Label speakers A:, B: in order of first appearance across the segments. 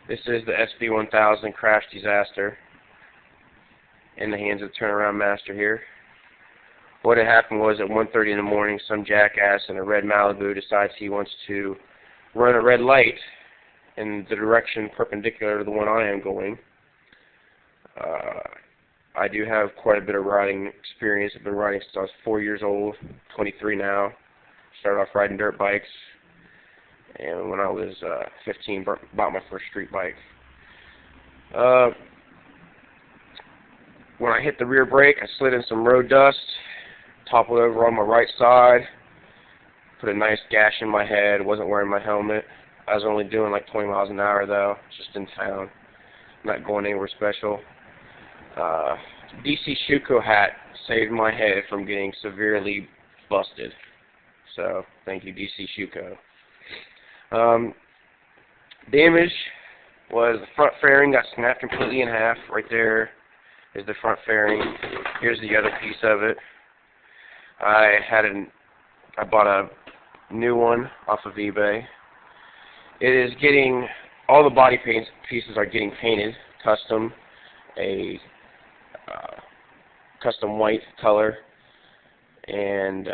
A: This is the SV1000 crash disaster in the hands of the turnaround master here. What had happened was at 1:30 in the morning, some jackass in a red Malibu decides he wants to run a red light in the direction perpendicular to the one I am going. I do have quite a bit of riding experience. I've been riding since I was 4 years old, 23 now. Started off riding dirt bikes, and when I was 15, bought my first street bike. When I hit the rear brake, I slid in some road dust, toppled over on my right side, put a nice gash in my head, wasn't wearing my helmet. I was only doing like 20 miles an hour though, just in town, not going anywhere special. DC Shuko hat saved my head from getting severely busted. So, thank you, DC Shuko. Damage was the front fairing got snapped completely in half. Right there is the front fairing. Here's the other piece of it. I bought a new one off of eBay. It is getting, all the body pieces are getting painted, custom, a custom white color, and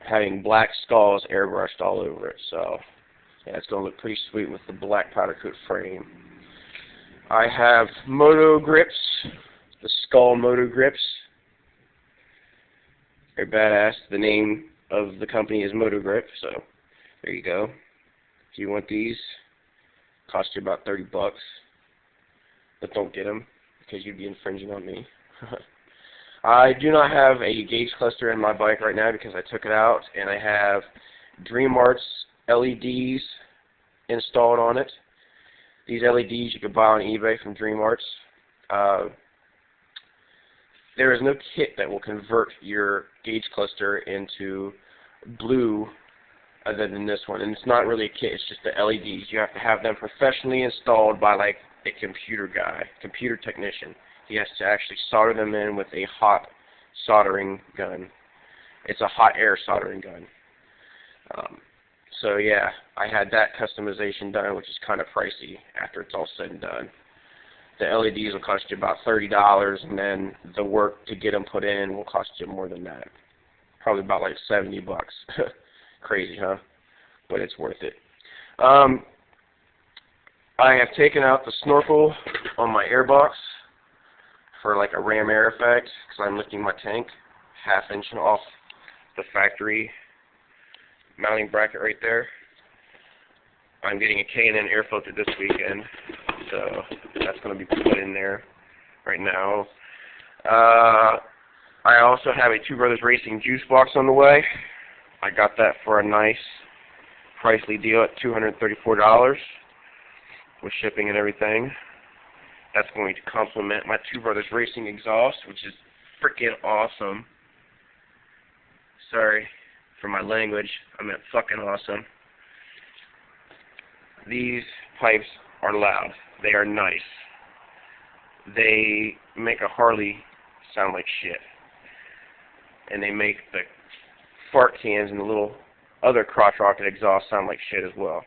A: having black skulls airbrushed all over it. So yeah, it's going to look pretty sweet with the black powder coat frame. I have moto grips, the skull moto grips. They're badass. The name of the company is Moto Grip, so there you go. If you want these, cost you about $30, but don't get them because you'd be infringing on me. I do not have a gauge cluster in my bike right now because I took it out, and I have DreamArts LEDs installed on it. These LEDs you can buy on eBay from DreamArts. There is no kit that will convert your gauge cluster into blue other than this one, and it's not really a kit, it's just the LEDs. You have to have them professionally installed by like a computer guy, computer technician. He has to actually solder them in with a hot soldering gun. It's a hot air soldering gun. So yeah, I had that customization done, which is kind of pricey after it's all said and done. The LEDs will cost you about $30, and then the work to get them put in will cost you more than that. Probably about like $70. Crazy, huh? But it's worth it. I have taken out the snorkel on my airbox for like a ram air effect, because I'm lifting my tank half-inch off the factory mounting bracket right there. I'm getting a K&N air filter this weekend, so that's going to be put in there right now. I also have a Two Brothers Racing juice box on the way. I got that for a nice pricely deal at $234 with shipping and everything. That's going to complement my Two Brothers Racing exhaust, which is freaking awesome. Sorry for my language. I meant fucking awesome. These pipes are loud. They are nice. They make a Harley sound like shit. And they make the fart cans and the little other crotch rocket exhaust sound like shit as well.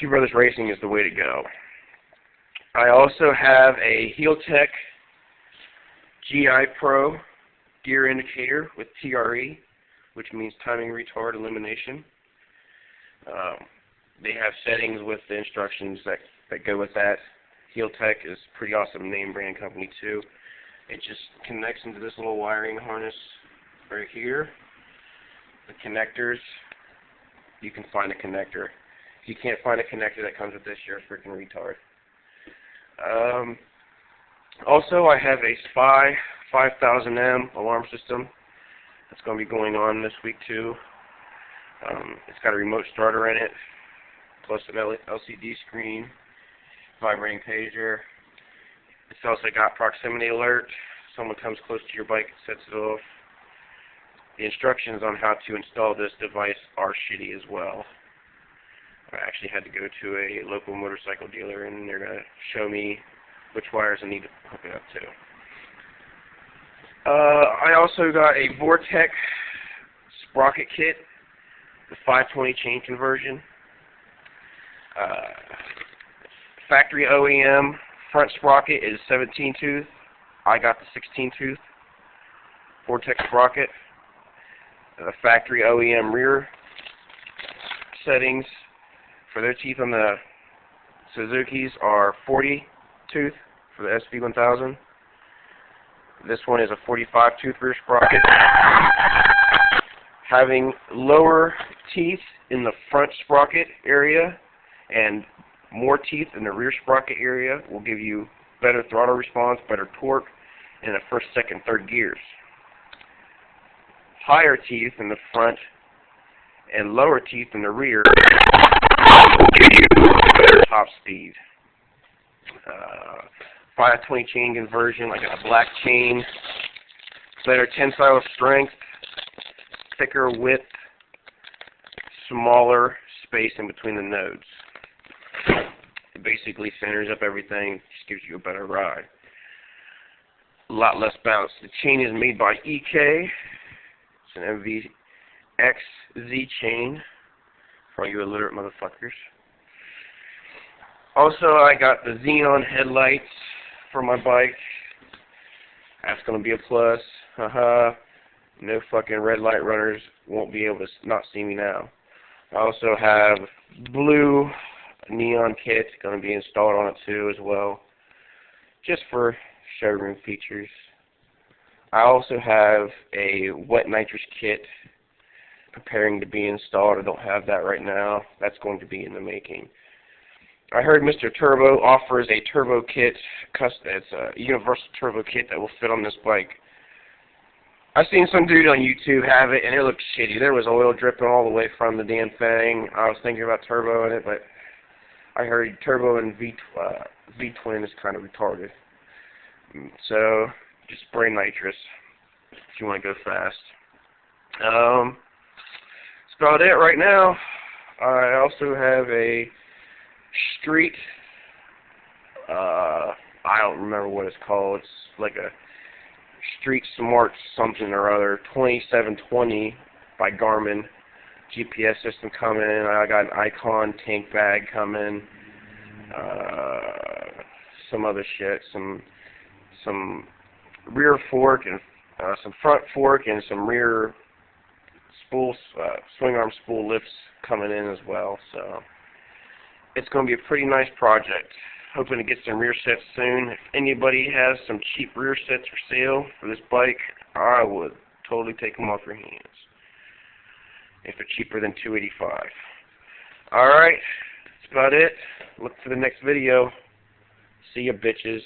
A: Two Brothers Racing is the way to go. I also have a Heel-Tech GI Pro gear indicator with TRE, which means timing retard elimination. They have settings with the instructions that go with that. Heel-Tech is a pretty awesome name brand company too. It just connects into this little wiring harness right here. The connectors, you can find a connector. If you can't find a connector that comes with this, you're a freaking retard. Also, I have a SV1000 alarm system that's going to be going on this week too. It's got a remote starter in it, plus an LCD screen, vibrating pager. It's also got proximity alert. If someone comes close to your bike, it sets it off. The instructions on how to install this device are shitty as well. I actually had to go to a local motorcycle dealer, and they're going to show me which wires I need to hook it up to. I also got a Vortec sprocket kit, the 520 chain conversion. factory OEM front sprocket is 17 tooth. I got the 16 tooth Vortex sprocket. The factory OEM rear settings for their teeth on the Suzuki's are 40 tooth for the SV1000. This one is a 45 tooth rear sprocket. Having lower teeth in the front sprocket area and more teeth in the rear sprocket area will give you better throttle response, better torque in the first, second, third gears. Higher teeth in the front and lower teeth in the rear will give you better top speed. 520 chain conversion, like a black chain, better tensile strength, thicker width, smaller space in between the nodes. It basically centers up everything, just gives you a better ride. A lot less bounce. The chain is made by EK. It's an MVXZ chain for all you illiterate motherfuckers. Also, I got the xenon headlights for my bike. That's going to be a plus. Haha. No fucking red light runners won't be able to not see me now. I also have blue neon kit going to be installed on it too as well, just for showroom features. I also have a wet nitrous kit preparing to be installed. I don't have that right now. That's going to be in the making. I heard Mr. Turbo offers a turbo kit. It's a universal turbo kit that will fit on this bike. I've seen some dude on YouTube have it, and it looked shitty. There was oil dripping all the way from the damn thing. I was thinking about turbo in it, but I heard turbo and V-twin is kind of retarded. So, just spray nitrous if you want to go fast. That's about it right now. I also have a street, I don't remember what it's called. It's like a Street Smart something or other, 2720 by Garmin. GPS system coming. I got an Icon tank bag coming. Some other shit. Some rear fork and some front fork and some rear spool, swing arm spool lifts coming in as well. So it's going to be a pretty nice project. Hoping to get some rear sets soon. If anybody has some cheap rear sets for sale for this bike, I would totally take them off your hands. If they're cheaper than $285. Alright, that's about it. Look for the next video. See ya, bitches.